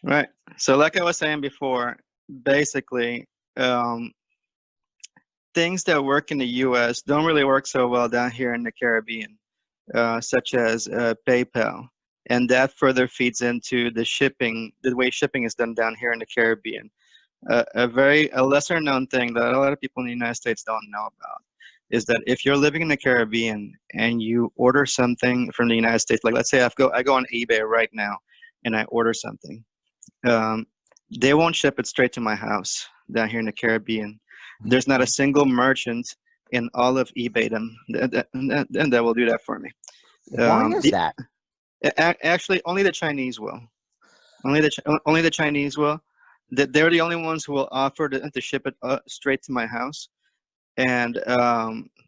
Right. So, like I was saying before, basically, um, things that work in the U.S. don't really work so well down here in the Caribbean, such as PayPal, and that further feeds into the shipping, the way shipping is done down here in the Caribbean. A lesser known thing that a lot of people in the United States don't know about is that if you're living in the Caribbean and you order something from the United States, like let's say I go on eBay right now and I order something, um, they won't ship it straight to my house down here in the Caribbean. There's not a single merchant in all of eBay that will do that for me. Why is The that? actually only the Chinese will. Only the Chinese will. They're the only ones who will offer to ship it straight to my house. And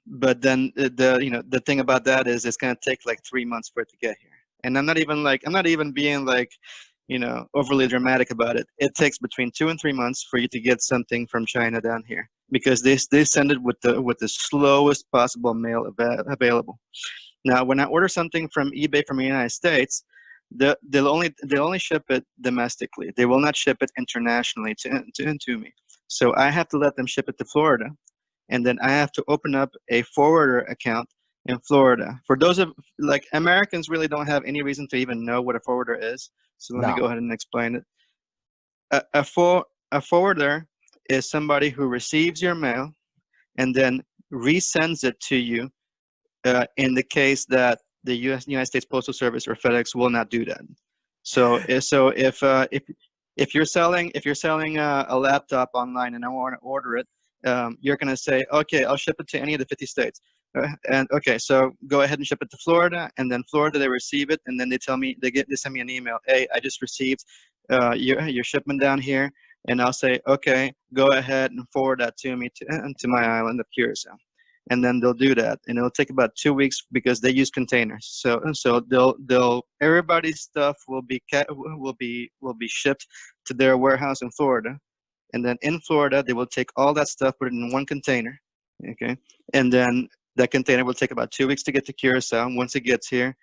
but then the thing about that is it's gonna take like 3 months for it to get here. And I'm not even being like overly dramatic about it. It takes between 2 and 3 months for you to get something from China down here because they send it with the slowest possible mail available. Now, when I order something from eBay from the United States, they'll only ship it domestically. They will not ship it internationally to me. So I have to let them ship it to Florida, and then I have to open up a forwarder account in Florida. For those of like Americans, really don't have any reason to even know what a forwarder is. So let me No. go ahead and explain it. A forwarder is somebody who receives your mail and then resends it to you in the case that the United States Postal Service or FedEx will not do that. So if you're selling a laptop online and I want to order it, you're going to say, okay, I'll ship it to any of the 50 states. And okay, so go ahead and ship it to Florida, and then Florida they receive it, and then they send me an email. Hey, I just received your shipment down here, and I'll say, okay, go ahead and forward that to me to my island of Curacao, and then they'll do that, and it'll take about 2 weeks because they use containers. So they'll everybody's stuff will be shipped to their warehouse in Florida, and then in Florida they will take all that stuff, put it in one container, okay, and then that container will take about 2 weeks to get to Curacao. Once it gets here,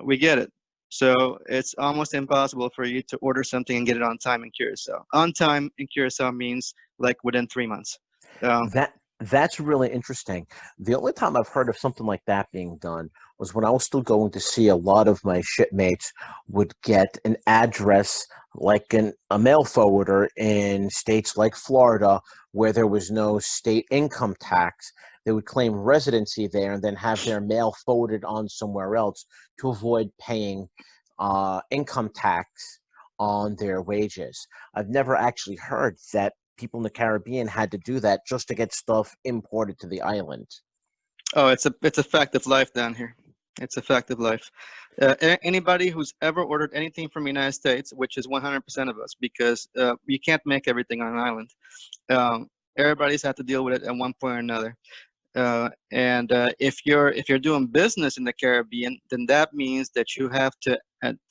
we get it. So it's almost impossible for you to order something and get it on time in Curacao. On time in Curacao means like within 3 months. Um, That's really interesting. The only time I've heard of something like that being done was when I was still going to see a lot of my shipmates would get an address like a mail forwarder in states like Florida where there was no state income tax. They would claim residency there and then have their mail forwarded on somewhere else to avoid paying income tax on their wages. I've never actually heard that people in the Caribbean had to do that just to get stuff imported to the island. Oh, it's a fact of life down here. It's a fact of life. Anybody who's ever ordered anything from the United States, which is 100% of us, because you can't make everything on an island. Everybody's had to deal with it at one point or another. And if you're doing business in the Caribbean, then that means that you have to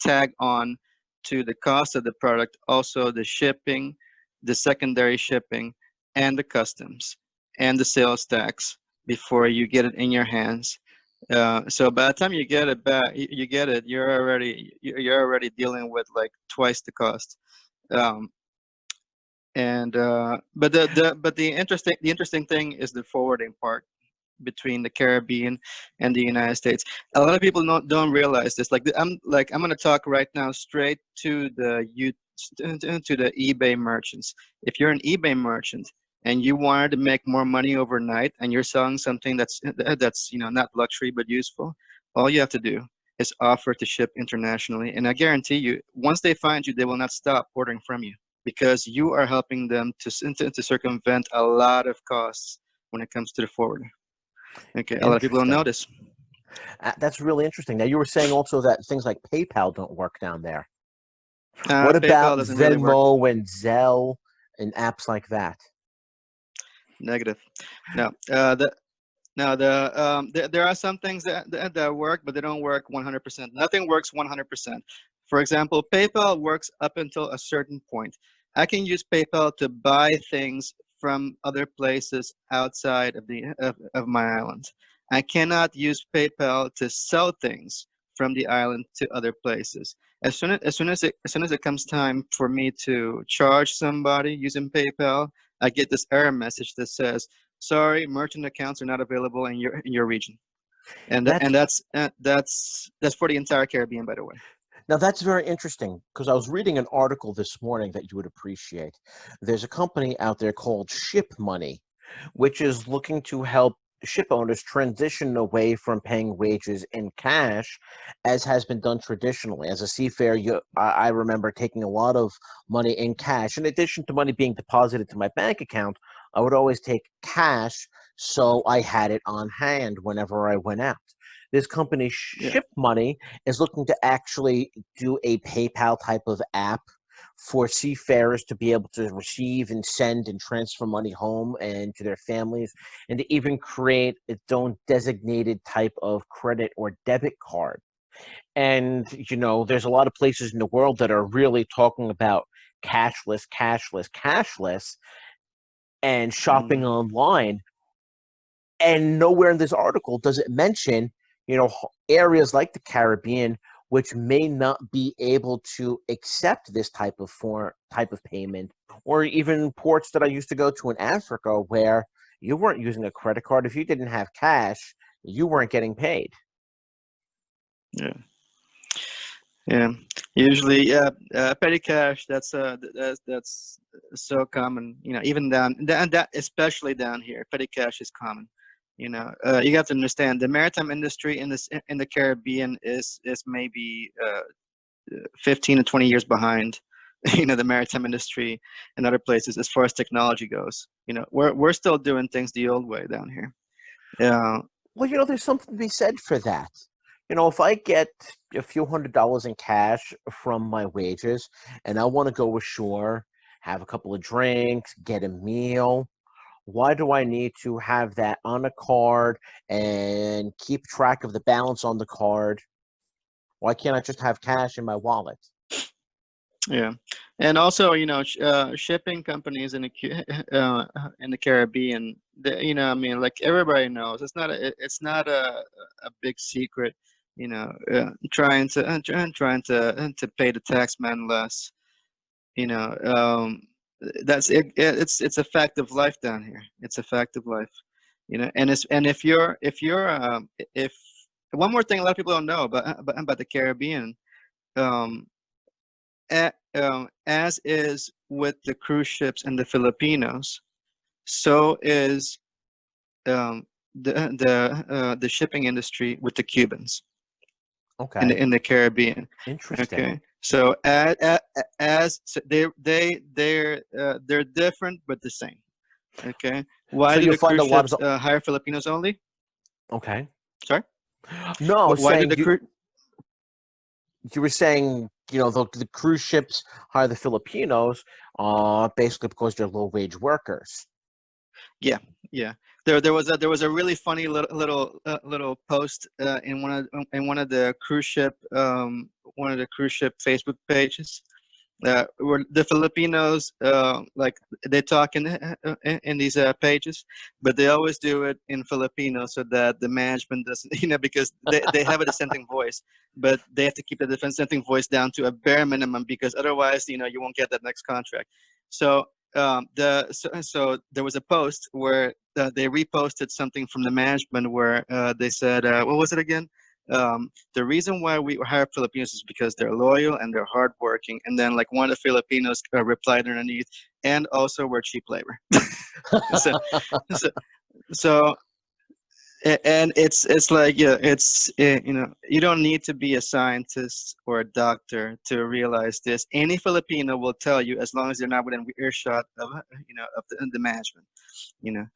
tag on to the cost of the product, also the shipping, the secondary shipping, and the customs and the sales tax before you get it in your hands. So by the time you get it back, you get it. You're already dealing with like twice the cost. Um, and but the interesting thing is the forwarding part between the Caribbean and the United States. A lot of people don't realize this. I'm gonna talk right now straight to the eBay merchants. If you're an eBay merchant and you wanted to make more money overnight and you're selling something that's not luxury but useful, all you have to do is offer to ship internationally, and I guarantee you, once they find you, they will not stop ordering from you because you are helping them to circumvent a lot of costs when it comes to the forwarder. Okay, a lot of people don't Interesting. notice. That's really interesting. Now, you were saying also that things like PayPal don't work down there. What PayPal about doesn't really work. Venmo and Zelle and apps like that? Negative. No, there are some things that work, but they don't work 100%. Nothing works 100%. For example, PayPal works up until a certain point. I can use PayPal to buy things from other places outside of my island. I cannot use PayPal to sell things from the island to other places. as soon as it comes time for me to charge somebody using PayPal, I get this error message that says, "Sorry, merchant accounts are not available in your region," and That's that's for the entire Caribbean, by the way. Now that's very interesting because I was reading an article this morning that you would appreciate. There's a company out there called Ship Money, which is looking to help ship owners transition away from paying wages in cash, as has been done traditionally. As a seafarer, I remember taking a lot of money in cash. In addition to money being deposited to my bank account, I would always take cash so I had it on hand whenever I went out. This company, Yeah. Ship Money, is looking to actually do a PayPal type of app for seafarers to be able to receive and send and transfer money home and to their families, and to even create its own designated type of credit or debit card. And, there's a lot of places in the world that are really talking about cashless, cashless, cashless, and shopping Mm. online. And nowhere in this article does it mention, areas like the Caribbean, which may not be able to accept this type of payment, or even ports that I used to go to in Africa where you weren't using a credit card. If you didn't have cash, you weren't getting paid. Yeah. Yeah. Usually, yeah, petty cash. That's so common. Even that especially down here, petty cash is common. You have to understand the maritime industry in the Caribbean is maybe 15 to 20 years behind. The maritime industry in other places as far as technology goes. We're still doing things the old way down here. Yeah. Well, there's something to be said for that. If I get a few $100s in cash from my wages and I want to go ashore, have a couple of drinks, get a meal, why do I need to have that on a card and keep track of the balance on the card? Why can't I just have cash in my wallet? Yeah, and also, shipping companies in the Caribbean, I mean, like everybody knows, it's not a big secret, trying to pay the taxman less, you know, um, that's it. It's a fact of life down here. It's a fact of life, and if one more thing a lot of people don't know about the Caribbean. Um, as is with the cruise ships and the Filipinos, so is um, the shipping industry with the Cubans Okay, in the Caribbean. interesting. Okay, so as so they're different but the same. Okay, why So do you'll the find cruise a lot ships of hire Filipinos only? okay. Sorry, No, I was why do saying the cruise? you were saying the cruise ships hire the Filipinos, basically because they're low wage workers. Yeah, yeah. There was a really funny little post in one of the cruise ship Facebook pages, where the Filipinos like they talk in these pages, but they always do it in Filipino so that the management doesn't, because they have a dissenting voice, but they have to keep the dissenting voice down to a bare minimum because otherwise, you won't get that next contract. So so there was a post where they reposted something from the management where they said, what was it again? The reason why we hire Filipinos is because they're loyal and they're hardworking. And then, like, one of the Filipinos replied underneath, and also we're cheap labor. so, so, so, and it's like, yeah, you don't need to be a scientist or a doctor to realize this. Any Filipino will tell you, as long as they're not within earshot of the management. You know,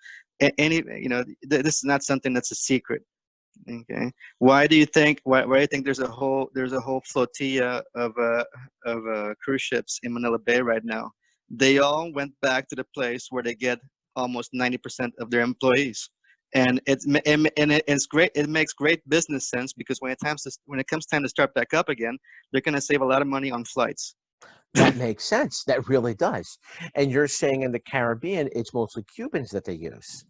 this is not something that's a secret. Okay. Why do you think there's a whole flotilla of cruise ships in Manila Bay right now? They all went back to the place where they get almost 90% of their employees. And it's great. It makes great business sense because when it comes time to start back up again, they're going to save a lot of money on flights. That makes sense. That really does. And you're saying in the Caribbean, it's mostly Cubans that they use.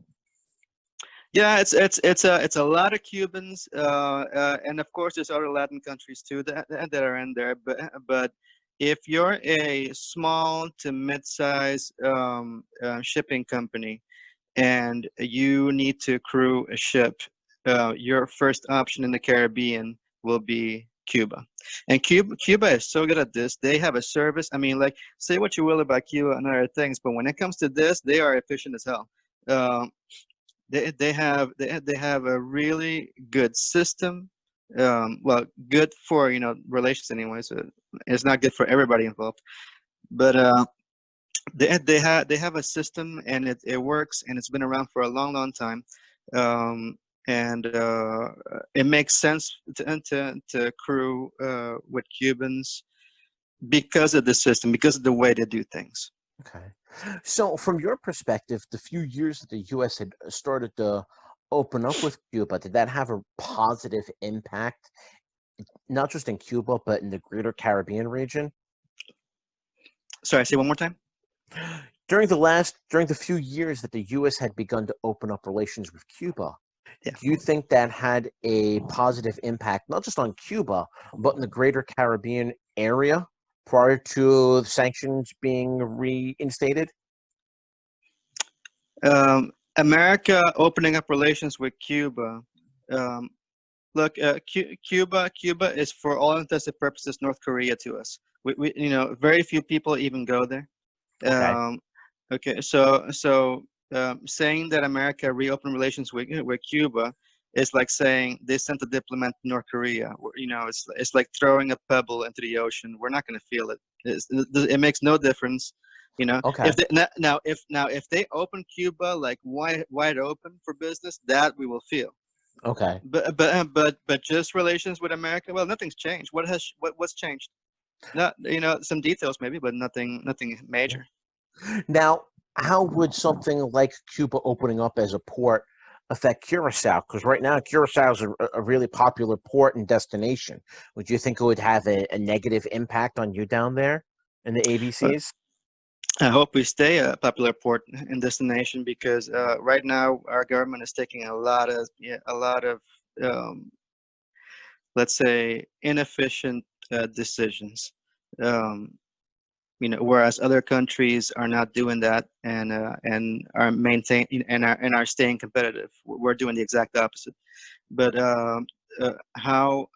Yeah, it's a lot of Cubans, and of course there's other Latin countries too that are in there. But if you're a small to mid-size shipping company and you need to crew a ship, your first option in the Caribbean will be Cuba. And Cuba is so good at this. They have a service. I mean, like, say what you will about Cuba and other things, but when it comes to this, they are efficient as hell. Um, they have a really good system. Well, good for relations anyway. So it's not good for everybody involved, but they have a system and it works and it's been around for a long time, um, and it makes sense to crew with Cubans because of the system, because of the way they do things. Okay. So, from your perspective, the few years that the U.S. had started to open up with Cuba, did that have a positive impact, not just in Cuba, but in the greater Caribbean region? Sorry, say one more time. During the few years that the U.S. had begun to open up relations with Cuba, Yeah. do you think that had a positive impact, not just on Cuba, but in the greater Caribbean area prior to the sanctions being reinstated? America opening up relations with Cuba. Um, Look, Cuba is for all intents and purposes North Korea to us. Very few people even go there. Okay. Um, okay, so saying that America reopened relations with Cuba is like saying they sent a diplomat to North Korea. It's like throwing a pebble into the ocean. We're not going to feel it. It makes no difference. Okay. If they, if they open Cuba like wide open for business, that we will feel. Okay. But just relations with America. Well, nothing's changed. What's changed? Not some details maybe, but nothing major. Now, how would something like Cuba opening up as a port affect Curacao? Because right now, Curacao is a really popular port and destination. Would you think it would have a negative impact on you down there in the But ABCs? I hope we stay a popular port and destination because right now our government is taking a lot of um, let's say inefficient decisions. Um, whereas other countries are not doing that and are maintain and are staying competitive. We're doing the exact opposite. But how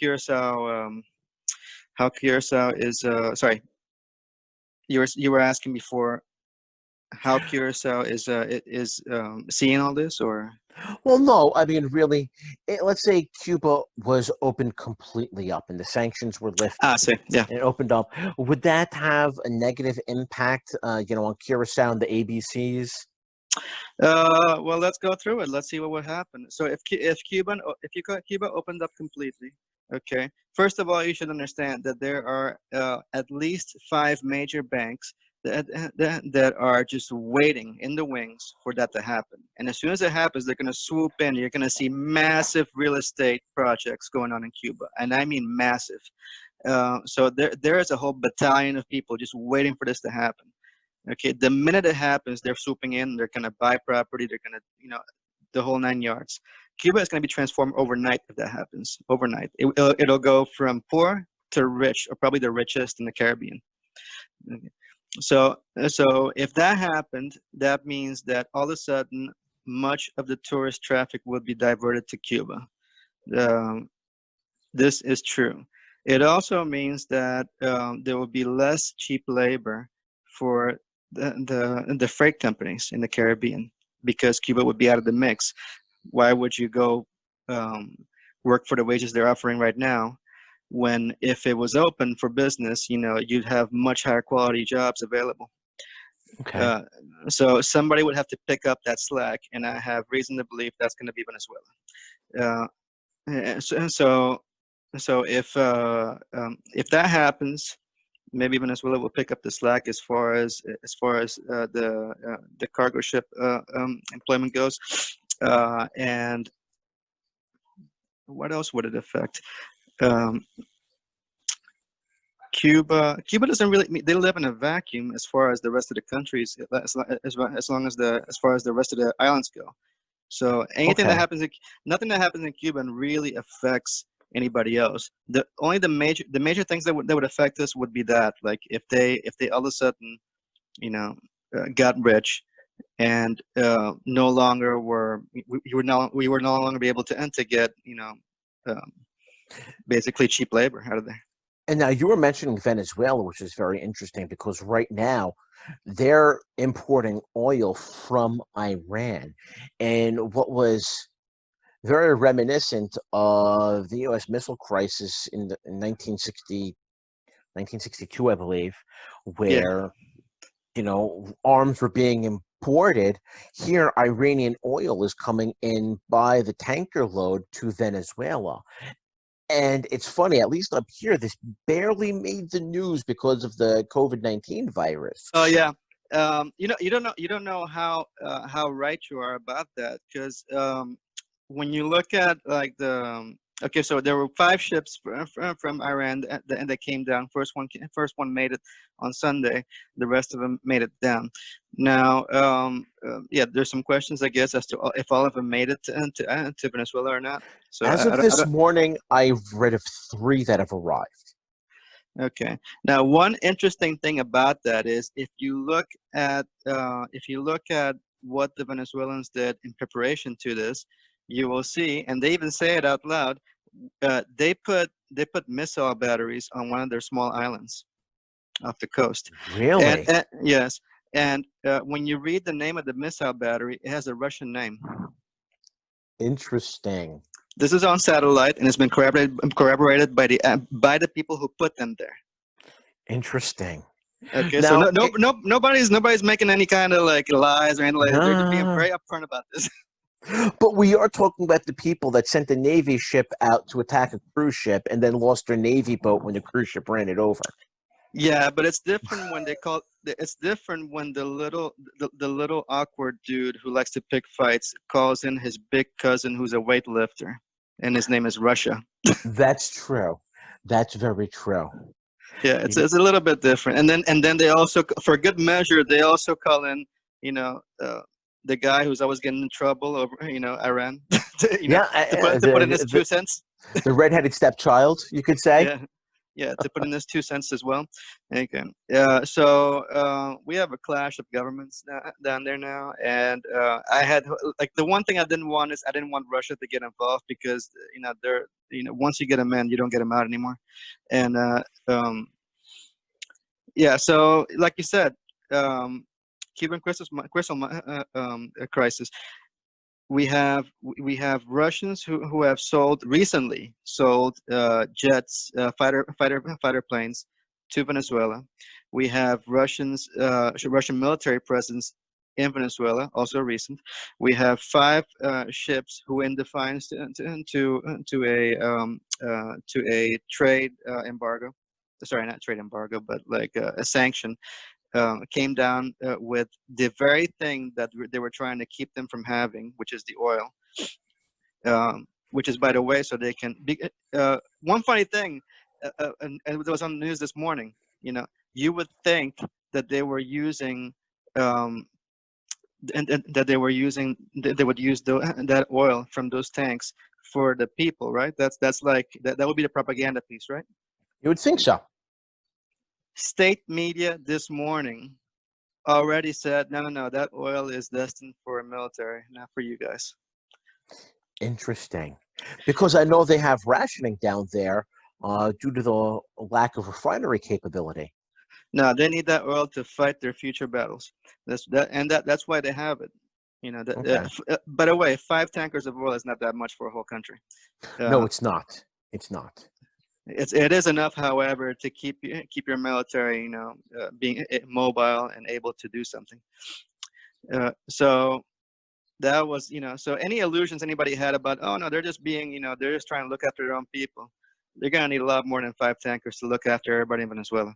Curacao is sorry, you were asking before how Curacao is seeing all this, or Well, no, I mean, really, let's say Cuba was opened completely up and the sanctions were lifted say yeah. and it opened up. Would that have a negative impact, on Curacao and the ABCs? Well, let's go through it. Let's see what would happen. So if Cuba opened up completely, okay. First of all, you should understand that there are at least five major banks that are just waiting in the wings for that to happen. And as soon as it happens, they're going to swoop in. You're going to see massive real estate projects going on in Cuba, and I mean massive. So there is a whole battalion of people just waiting for this to happen. Okay, the minute it happens, they're swooping in. They're gonna buy property. They're gonna, the whole nine yards. Cuba is gonna be transformed overnight if that happens. Overnight, it'll go from poor to rich, or probably the richest in the Caribbean. Okay. So if that happened, that means that all of a sudden, much of the tourist traffic would be diverted to Cuba. Um, this is true. It also means that there will be less cheap labor for the freight companies in the Caribbean because Cuba would be out of the mix. Why would you go um, work for the wages they're offering right now when if it was open for business, you'd have much higher quality jobs available. Okay. Uh, so somebody would have to pick up that slack, and I have reason to believe that's going to be Venezuela. So if that happens, maybe Venezuela will pick up the slack as far as the cargo ship employment goes. And what else would it affect? Um, Cuba doesn't really. They live in a vacuum as far as the rest of the countries, as long as as far as the rest of the islands go. So anything that Okay. happens, nothing that happens in Cuba really affects anybody else. The major things that would affect us would be that, like if they all of a sudden, you know, got rich and no longer were we were no longer be able to get um, basically cheap labor out of there. And now you were mentioning Venezuela, which is very interesting because right now they're importing oil from Iran. And what was very reminiscent of the U.S. missile crisis in 1962, I believe, Yeah. where, arms were being imported. Here, Iranian oil is coming in by the tanker load to Venezuela. And it's funny, at least up here, this barely made the news because of the COVID-19 virus. Oh yeah. You don't know how right you are about that, because when you look at like okay, so there were 5 ships from Iran and they came down. First one made it on Sunday. The rest of them made it down. Now, yeah, there's some questions, I guess, as to if all of them made it to Venezuela or not. So As of I this don't. morning, I've read of 3 that have arrived. Okay. Now, one interesting thing about that is if you look at what the Venezuelans did in preparation to this, you will see, and they even say it out loud. They put missile batteries on one of their small islands off the coast, and, Really? and yes, and when you read the name of the missile battery, it has a Russian name. Interesting. This is on satellite, and it's been corroborated by the people who put them there. Interesting. Okay, so Now, nobody's making any kind of like lies or anything like that. They're just being nah, very upfront about this. but we are talking about the people that sent the Navy ship out to attack a cruise ship and then lost their Navy boat when the cruise ship ran it over. Yeah, but it's different when the little awkward dude who likes to pick fights calls in his big cousin who's a weightlifter, and his name is Russia. That's true. That's very true. Yeah, it's You- it's a little bit different. And then they also, for good measure, they also call in, you know, uh, the guy who's always getting in trouble over, Iran, to, Yeah, to put in his the 2 cents. the redheaded stepchild, you could say. Yeah, yeah, to put in his 2 cents as well. Okay. So we have a clash of governments down there now, and I had, like, the one thing I didn't want is I didn't want Russia to get involved, because they're, once you get them in, you don't get them out anymore. And yeah, so like you said, um, Cuban crisis. We have Russians who have recently sold jets, fighter planes to Venezuela. We have Russian military presence in Venezuela, also recent. We have 5 ships who, in defiance to a trade embargo, sorry, not trade embargo, but like a sanction, came down with the very thing that they were trying to keep them from having, which is the oil. Which is, by the way, so they can. One funny thing, and it was on the news this morning. You would think that they were using, um, and that they would use that oil from those tanks for the people, right? That's like that would be the propaganda piece, right? You would think so. State media this morning already said, no, no, no, that oil is destined for military, not for you guys. Interesting. Because I know they have rationing down there due to the lack of refinery capability. No, they need that oil to fight their future battles. That's why they have it. Okay. By the way, 5 tankers of oil is not that much for a whole country. No, Uh, it's not. It's not. it is enough, however, to keep your military, being mobile and able to do something. So that was, so any illusions anybody had about, oh no, they're just trying to look after their own people. They're gonna need a lot more than 5 tankers to look after everybody in Venezuela.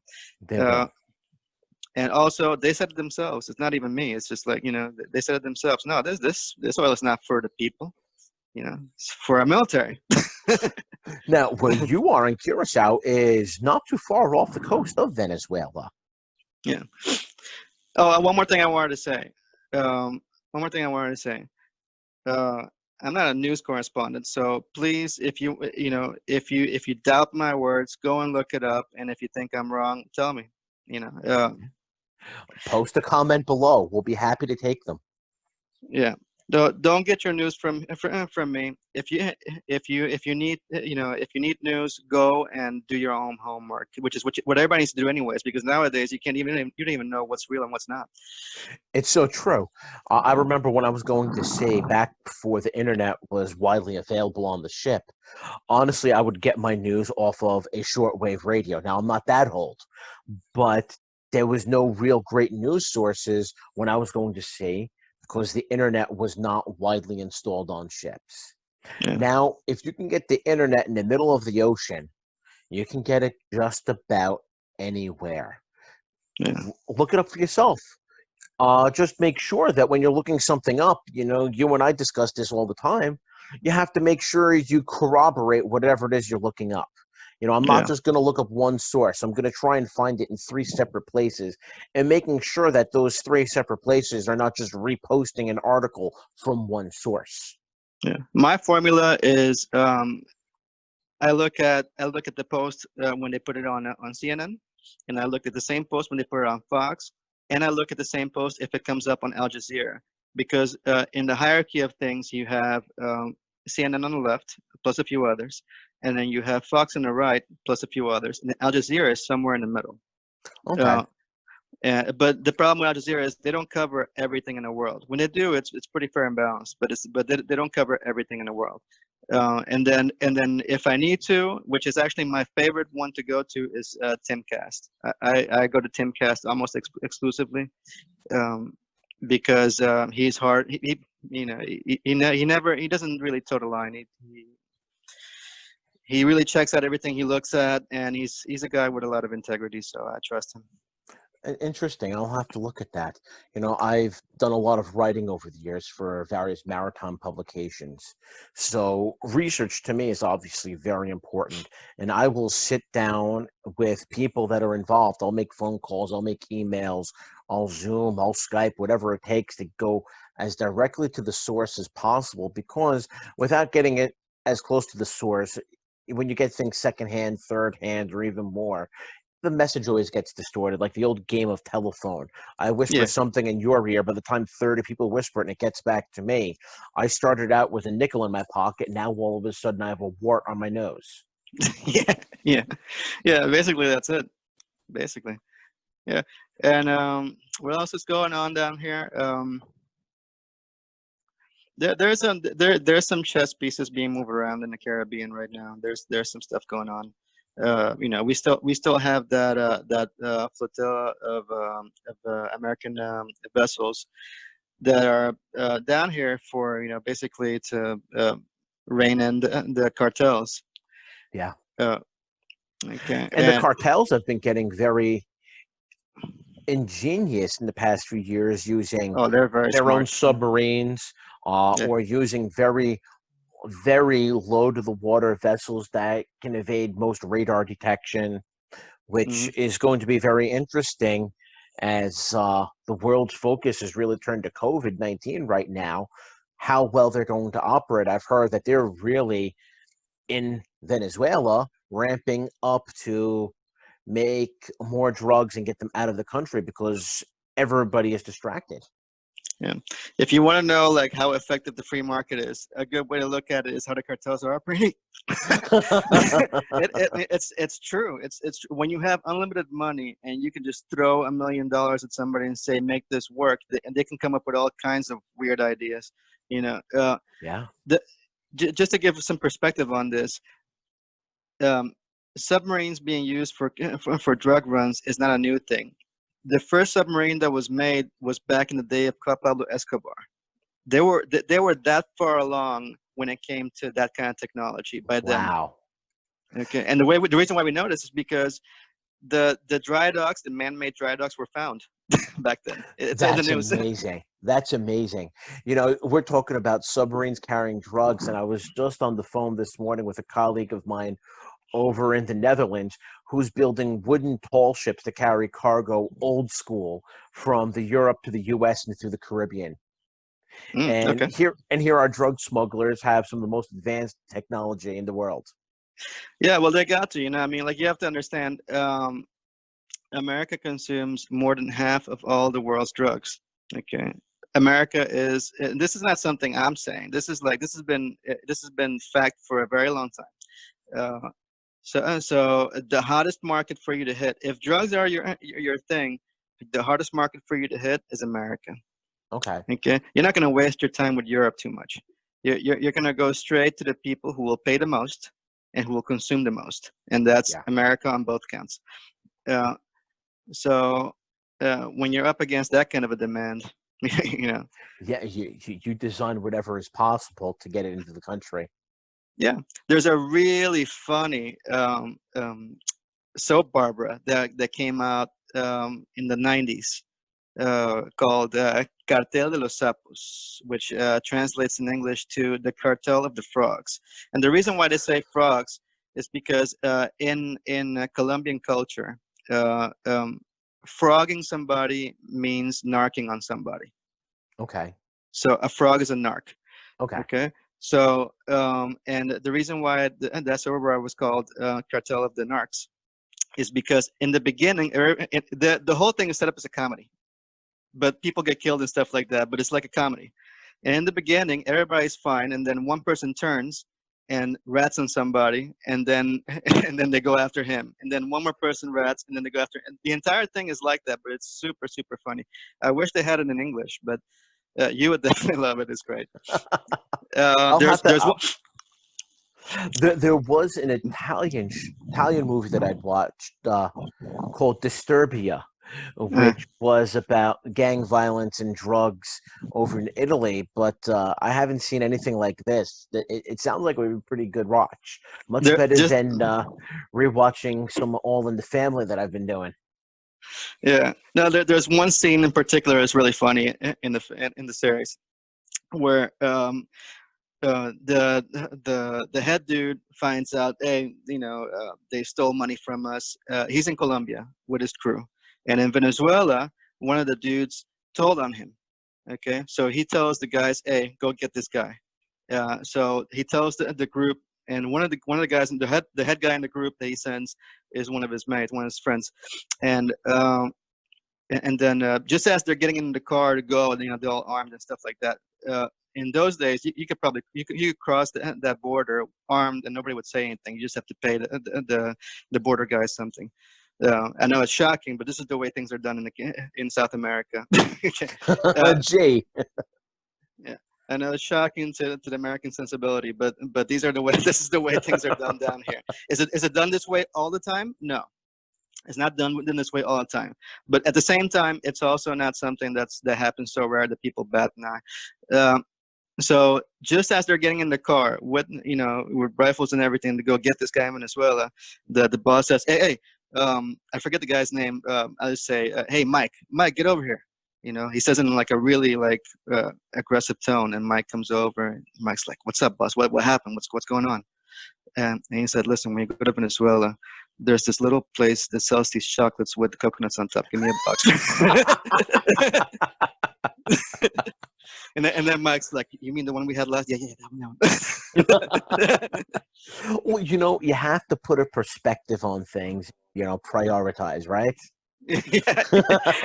They Uh, will. and also, they said it themselves. It's not even me. It's just like, they said it themselves. No, this oil is not for the people. It's for our military. Now, where you are in Curacao is not too far off the coast of Venezuela. Yeah. Oh, one more thing I wanted to say. Um, one more thing I wanted to say. uh, I'm not a news correspondent, so please, if if you doubt my words, go and look it up, and if you think I'm wrong, tell me. You know, Post a comment below. We'll be happy to take them. yeah. Don't get your news from me. If you need if you need news, go and do your own homework, which is what everybody needs to do anyways. Because nowadays you don't even know what's real and what's not. It's so true. I remember when I was going to sea back before the internet was widely available on the ship. Honestly, I would get my news off of a shortwave radio. Now, I'm not that old, but there was no real great news sources when I was going to sea because the internet was not widely installed on ships. Yeah, Now, if you can get the internet in the middle of the ocean, you can get it just about anywhere. yeah, Look it up for yourself. Just make sure that when you're looking something up, you and I discuss this all the time. You have to make sure you corroborate whatever it is you're looking up. I'm not yeah, just going to look up one source. I'm going to try and find it in three separate places and making sure that those three separate places are not just reposting an article from one source. yeah. My formula is I look at the post when they put it on CNN, and I look at the same post when they put it on Fox, and I look at the same post if it comes up on Al Jazeera, because in the hierarchy of things you have CNN on the left plus a few others, and then you have Fox on the right plus a few others, and Al Jazeera is somewhere in the middle. Okay. Uh, but the problem with Al Jazeera is they don't cover everything in the world. When they do, it's pretty fair and balanced, but they don't cover everything in the world. And then if I need to, which is actually my favorite one to go to, is Timcast. I go to Timcast almost exclusively, because he's hard. He doesn't really toe the line. He really checks out everything he looks at, and he's a guy with a lot of integrity, so I trust him. Interesting. I'll have to look at that. I've done a lot of writing over the years for various maritime publications. So research to me is obviously very important. And I will sit down with people that are involved. I'll make phone calls, I'll make emails, I'll Zoom, I'll Skype, whatever it takes to go as directly to the source as possible, because without getting it as close to the source, when you get things secondhand, third hand, or even more, the message always gets distorted, like the old game of telephone. I whisper Yeah, something in your ear, by the time 30 people whisper it and it gets back to me. I started out with a nickel in my pocket, now all of a sudden I have a wart on my nose. yeah, yeah, yeah. Basically, that's it. Basically, yeah. And what else is going on down here? There's some chess pieces being moved around in the Caribbean right now. There's some stuff going on. We still have that flotilla of American vessels that are down here for basically to rein in the cartels. Yeah. Uh, okay, And the and cartels have been getting very ingenious in the past few years, using oh, they're very their own smart. Yeah, submarines, yeah. or using very, very low to the water vessels that can evade most radar detection, which Hmm. is going to be very interesting as the world's focus is really turned to COVID-19 right now, how well they're going to operate. I've heard that they're really in Venezuela ramping up to make more drugs and get them out of the country because everybody is distracted. Yeah. If you want to know like how effective the free market is, a good way to look at it is how the cartels are operating. It's true. It's when you have unlimited money and you can just throw $1 million at somebody and say make this work, and they can come up with all kinds of weird ideas. You know, Yeah. the just to give some perspective on this, um, submarines being used for drug runs is not a new thing. The first submarine that was made was back in the day of Pablo Escobar. They were that far along when it came to that kind of technology by then. Wow. Okay, and the reason why we know this is because the dry docks, the man-made dry docks, were found back then. It's in the That's news. amazing. That's amazing. We're talking about submarines carrying drugs, and I was just on the phone this morning with a colleague of mine over in the Netherlands who's building wooden tall ships to carry cargo old school from the Europe to the US and through the Caribbean. And Okay. here our drug smugglers have some of the most advanced technology in the world. Yeah, well, they got to, I mean, like you have to understand, America consumes more than half of all the world's drugs. Okay. America is, and this is not something I'm saying. This has been fact for a very long time. So the hottest market for you to hit, if drugs are your thing, the hardest market for you to hit is America. Okay. Okay, you're not going to waste your time with Europe too much. You're going to go straight to the people who will pay the most and who will consume the most, and that's Yeah. America on both counts. Uh, so when you're up against that kind of a demand, you know, Yeah. You design whatever is possible to get it into the country. yeah, there's a really funny soap opera that came out in the 90s called Cartel de los Sapos, which translates in English to the Cartel of the Frogs. And the reason why they say frogs is because in Colombian culture, uh, um, frogging somebody means narking on somebody. Okay. So a frog is a narc. Okay. Okay. So and the reason why that soap opera was called Cartel of the Narcs is because in the beginning, the whole thing is set up as a comedy, but people get killed and stuff like that. But it's like a comedy. And in the beginning, everybody's fine, and then one person turns and rats on somebody, and then and then they go after him, and then one more person rats, and then they go after. And the entire thing is like that, but it's super super funny. I wish they had it in English, but you would definitely love it. It's great. I'll have to. There's one. There was an Italian movie that I'd watched called Disturbia, Uh, which was about gang violence and drugs over in Italy. But I haven't seen anything like this. It sounds like it would be a pretty good watch. Much there better just than rewatching some All in the Family that I've been doing. Yeah. No, there's one scene in particular that's really funny in the series where the head dude finds out, hey, they stole money from us. He's in Colombia with his crew, and in Venezuela, one of the dudes told on him. Okay, so he tells the guys, hey, go get this guy. So he tells the group, and one of the guys, the head guy in the group that he sends is one of his mates, one of his friends, and and then just as they're getting in the car to go, they're all armed and stuff like that. In those days, you could probably you could cross that border armed and nobody would say anything. You just have to pay the border guys something. I know it's shocking, but this is the way things are done in South America. uh, Gee. yeah, I know it's shocking to the American sensibility, but these are the way. This is the way things are done down here. Is it done this way all the time? No. It's not done in this way all the time, but at the same time, it's also not something that happens so rare that people bat an eye. So just as they're getting in the car with with rifles and everything to go get this guy in Venezuela, the boss says, "Hey, hey, I forget the guy's name. I just say, hey, Mike, get over here." He says it in like a really like aggressive tone, and Mike comes over. And Mike's like, "What's up, boss? What happened? What's going on?" And he said, "Listen, when you go to Venezuela, there's this little place that sells these chocolates with coconuts on top. Give me a box." And then Mike's like, "You mean the one we had last?" Yeah, yeah, that one. Well, you have to put a perspective on things. Prioritize, right? Yeah,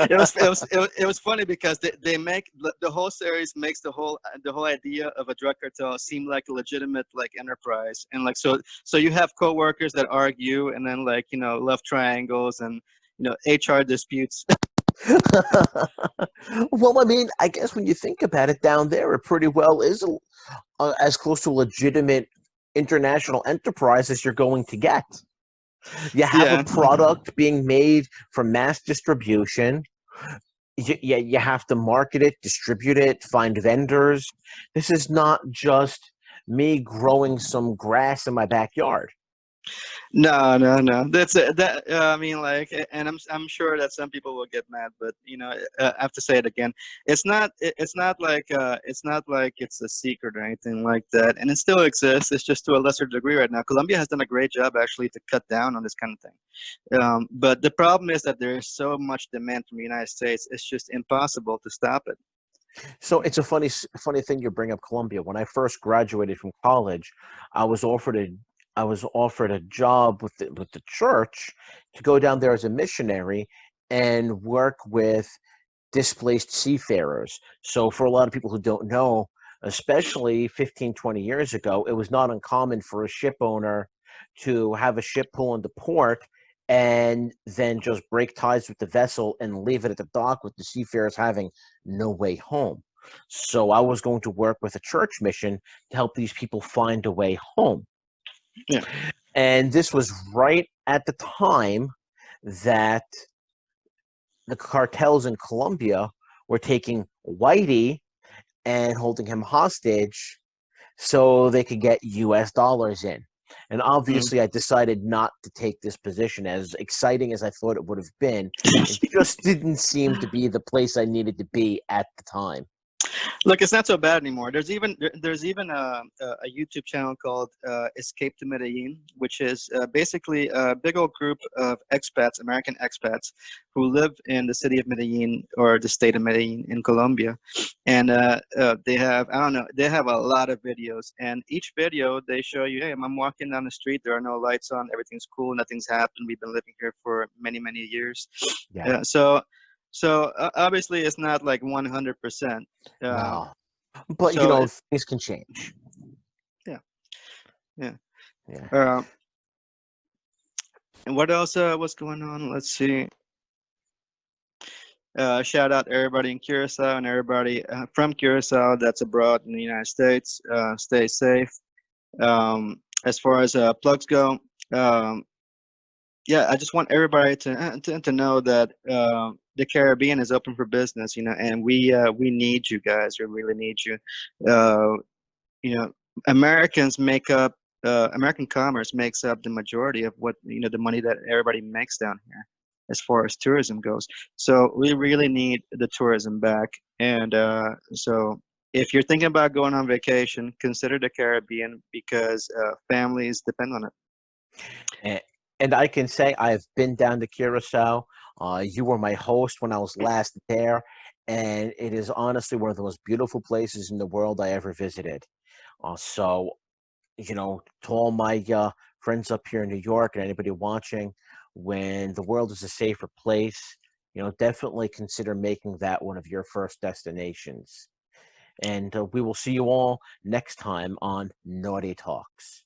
it was funny because they make the whole series makes the whole idea of a drug cartel seem like a legitimate like enterprise, and like so you have coworkers that argue, and then like love triangles and HR disputes. Well, I mean, I guess when you think about it, down there, it pretty well is as close to a legitimate international enterprise as you're going to get. You have a Yeah. product being made for mass distribution. You have to market it, distribute it, find vendors. This is not just me growing some grass in my backyard. No, no, no. That's it. I mean, like, and I'm sure that some people will get mad, but I have to say it again. It's not like it's a secret or anything like that, and it still exists. It's just to a lesser degree right now. Colombia has done a great job actually to cut down on this kind of thing. But the problem is that there is so much demand from the United States. It's just impossible to stop it. So it's a funny thing you bring up Colombia. When I first graduated from college, I was offered a I was offered a job with the church to go down there as a missionary and work with displaced seafarers. So for a lot of people who don't know, especially 15, 20 years ago, it was not uncommon for a ship owner to have a ship pull into port and then just break ties with the vessel and leave it at the dock with the seafarers having no way home. So I was going to work with a church mission to help these people find a way home. Yeah. And this was right at the time that the cartels in Colombia were taking Whitey and holding him hostage so they could get US dollars in. And Mhm. obviously, I decided not to take this position. As exciting as I thought it would have been, it just didn't seem to be the place I needed to be at the time. Look, it's not so bad anymore. There's even a YouTube channel called Escape to Medellin, which is basically a big old group of expats, American expats, who live in the city of Medellin or the state of Medellin in Colombia, and they have, I don't know, they have a lot of videos, and each video they show you, hey, I'm walking down the street, there are no lights on, everything's cool, nothing's happened, we've been living here for many years. Yeah, So obviously it's not like 100%. no, but So things can change. yeah, yeah. Yeah. Um, and what else was going on? Let's see. Shout out everybody in Curacao and everybody from Curacao that's abroad in the United States. Stay safe. As far as plugs go, um, yeah, I just want everybody to know that the Caribbean is open for business. And we need you guys. We really need you. Uh, you know, Americans make up American commerce makes up the majority of what the money that everybody makes down here, as far as tourism goes. So we really need the tourism back, and so if you're thinking about going on vacation, consider the Caribbean because families depend on it. And, and I can say I've been down to Curacao. You were my host when I was last there, and it is honestly one of the most beautiful places in the world I ever visited. So, to all my friends up here in New York and anybody watching, when the world is a safer place, definitely consider making that one of your first destinations. And we will see you all next time on Naughty Talks.